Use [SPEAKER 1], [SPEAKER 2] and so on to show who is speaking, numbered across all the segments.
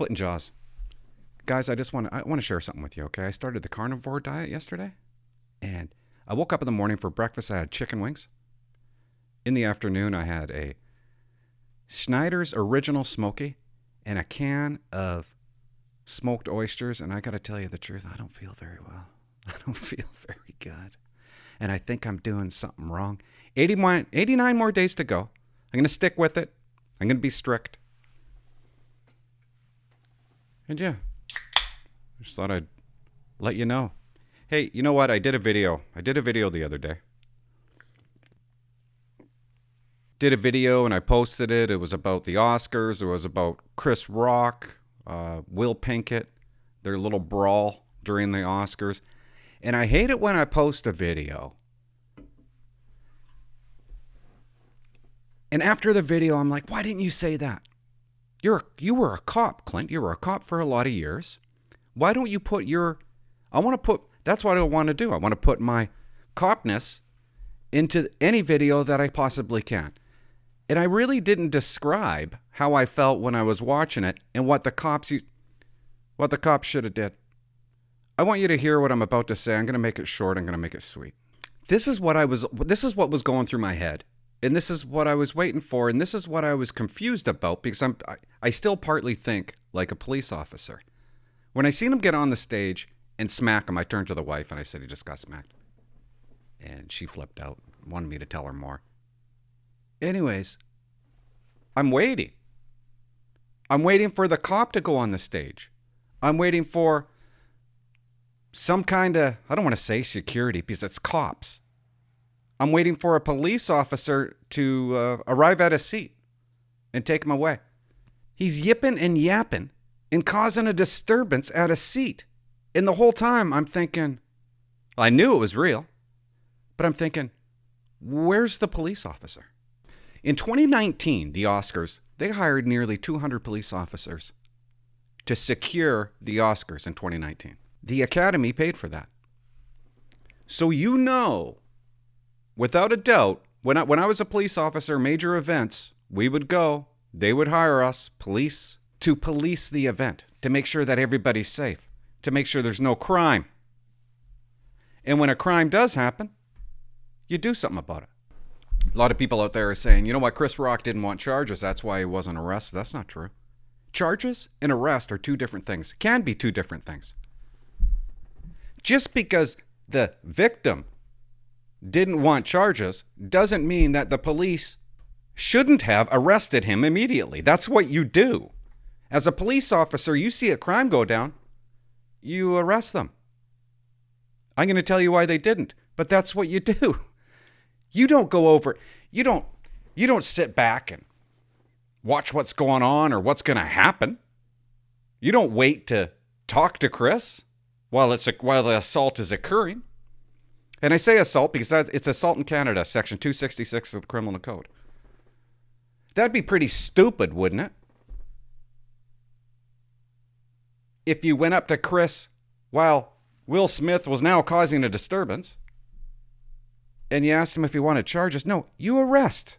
[SPEAKER 1] Clinton Jaws. Guys, I want to share something with you, okay? I started the carnivore diet yesterday, and I woke up in the morning for breakfast. I had chicken wings. In the afternoon, I had a Schneider's Original Smoky and a can of smoked oysters, and I got to tell you the truth, I don't feel very well. I don't feel very good, and I think I'm doing something wrong. 89 more days to go. I'm going to stick with it. I'm going to be strict. And yeah, I just thought I'd let you know. Hey, you know what? I did a video the other day. Did a video and I posted it. It was about the Oscars. It was about Chris Rock, Will Pinkett, their little brawl during the Oscars. And I hate it when I post a video. And after the video, I'm like, why didn't you say that? You were a cop, Clint. You were a cop for a lot of years. Why don't you put that's what I want to do. I want to put my copness into any video that I possibly can. And I really didn't describe how I felt when I was watching it and what the cops should have did. I want you to hear what I'm about to say. I'm going to make it short. I'm going to make it sweet. This is what was going through my head. And this is what I was waiting for, and this is what I was confused about, because I still partly think like a police officer. When I seen him get on the stage and smack him, I turned to the wife and I said, he just got smacked. And she flipped out, wanted me to tell her more. Anyways, I'm waiting. I'm waiting for the cop to go on the stage. I'm waiting for some kind of, I don't want to say security because it's cops. I'm waiting for a police officer to arrive at a seat and take him away. He's yipping and yapping and causing a disturbance at a seat. And the whole time I'm thinking, I knew it was real, but I'm thinking, where's the police officer? In 2019, the Oscars, they hired nearly 200 police officers to secure the Oscars in 2019. The Academy paid for that. So you know, without a doubt, when I was a police officer, major events, we would go, they would hire us, police, to police the event, to make sure that everybody's safe, to make sure there's no crime. And when a crime does happen, you do something about it. A lot of people out there are saying, you know what, Chris Rock didn't want charges, that's why he wasn't arrested. That's not true. Charges and arrest are two different things, can be two different things. Just because the victim didn't want charges doesn't mean that the police shouldn't have arrested him immediately. That's what you do. As a police officer, you see a crime go down, you arrest them. I'm going to tell you why they didn't, but that's what you do. You don't go over, you don't sit back and watch what's going on or what's going to happen. You don't wait to talk to Chris while the assault is occurring. And I say assault because it's assault in Canada, section 266 of the Criminal Code. That'd be pretty stupid, wouldn't it? If you went up to Chris while Will Smith was now causing a disturbance and you asked him if he wanted charges. No, you arrest.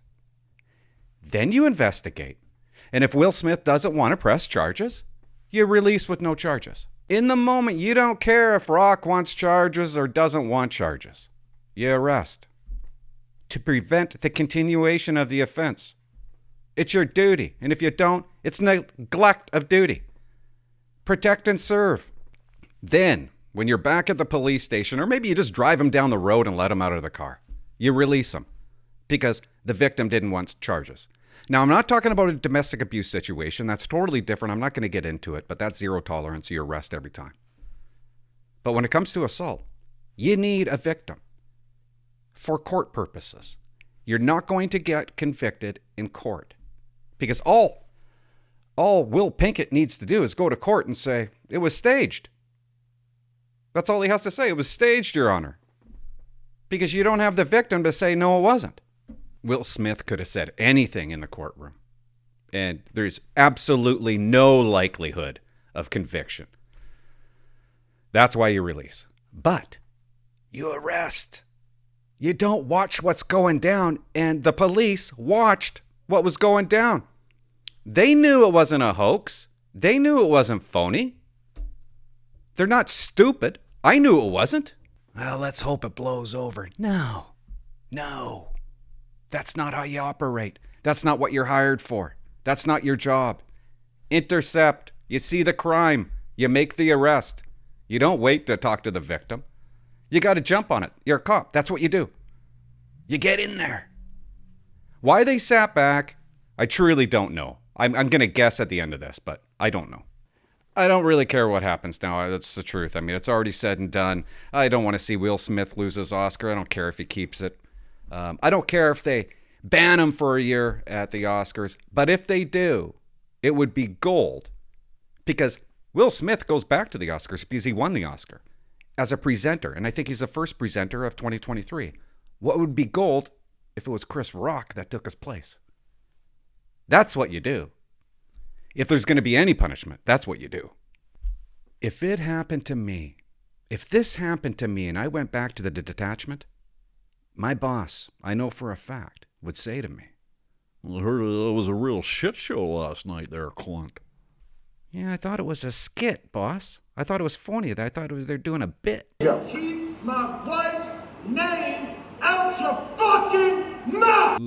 [SPEAKER 1] Then you investigate. And if Will Smith doesn't want to press charges, you release with no charges. In the moment, you don't care if Rock wants charges or doesn't want charges. You arrest to prevent the continuation of the offense. It's your duty. And if you don't, it's neglect of duty. Protect and serve. Then, when you're back at the police station, or maybe you just drive them down the road and let them out of the car, you release them because the victim didn't want charges. Now, I'm not talking about a domestic abuse situation. That's totally different. I'm not going to get into it, but that's zero tolerance. You arrest every time. But when it comes to assault, you need a victim for court purposes. You're not going to get convicted in court because all Will Pinkett needs to do is go to court and say, it was staged. That's all he has to say. It was staged, Your Honor. Because you don't have the victim to say, no, it wasn't. Will Smith could have said anything in the courtroom, and there's absolutely no likelihood of conviction. That's why you release. But you arrest. You don't watch what's going down, and the police watched what was going down. They knew it wasn't a hoax. They knew it wasn't phony. They're not stupid. I knew it wasn't. Well, let's hope it blows over. No. That's not how you operate. That's not what you're hired for. That's not your job. Intercept. You see the crime. You make the arrest. You don't wait to talk to the victim. You got to jump on it. You're a cop. That's what you do. You get in there. Why they sat back, I truly don't know. I'm going to guess at the end of this, but I don't know. I don't really care what happens now. That's the truth. I mean, it's already said and done. I don't want to see Will Smith lose his Oscar. I don't care if he keeps it. I don't care if they ban him for a year at the Oscars. But if they do, it would be gold. Because Will Smith goes back to the Oscars because he won the Oscar as a presenter. And I think he's the first presenter of 2023. What would be gold if it was Chris Rock that took his place? That's what you do. If there's going to be any punishment, that's what you do. If it happened to me, if this happened to me and I went back to the detachment, my boss, I know for a fact, would say to me,
[SPEAKER 2] I heard it was a real shit show last night there, Clint.
[SPEAKER 1] Yeah, I thought it was a skit, boss. I thought it was funny. I thought they're doing a bit.
[SPEAKER 3] Keep my wife's name out your fucking mouth!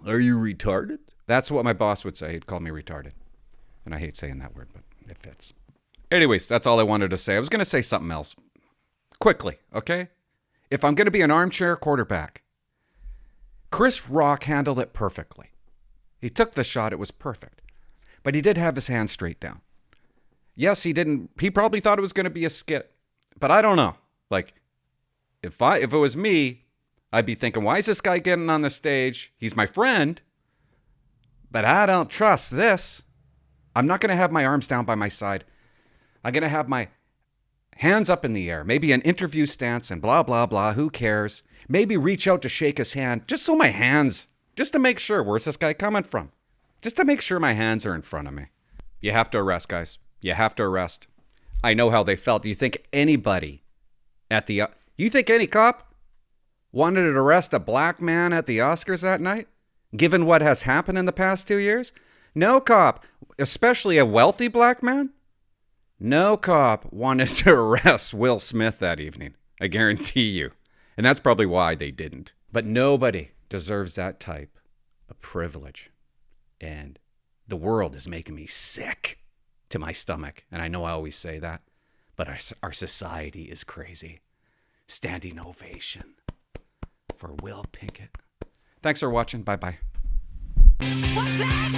[SPEAKER 2] Are you retarded?
[SPEAKER 1] That's what my boss would say. He'd call me retarded. And I hate saying that word, but it fits. Anyways, that's all I wanted to say. I was going to say something else. Quickly, okay? If I'm going to be an armchair quarterback, Chris Rock handled it perfectly. He took the shot. It was perfect. But he did have his hands straight down. Yes, he didn't. He probably thought it was going to be a skit. But I don't know. Like, if it was me, I'd be thinking, why is this guy getting on the stage? He's my friend. But I don't trust this. I'm not going to have my arms down by my side. I'm going to have my hands up in the air. Maybe an interview stance and blah, blah, blah. Who cares? Maybe reach out to shake his hand. Just so my hands, just to make sure. Where's this guy coming from? Just to make sure my hands are in front of me. You have to arrest, guys. You have to arrest. I know how they felt. Do you think anybody you think any cop wanted to arrest a black man at the Oscars that night? Given what has happened in the past 2 years? No cop, especially a wealthy black man, no cop wanted to arrest Will Smith that evening. I guarantee you. And that's probably why they didn't. But nobody deserves that type of privilege. And the world is making me sick to my stomach. And I know I always say that, but our society is crazy. Standing ovation for Will Pinkett. Thanks for watching. Bye-bye.
[SPEAKER 4] What's that?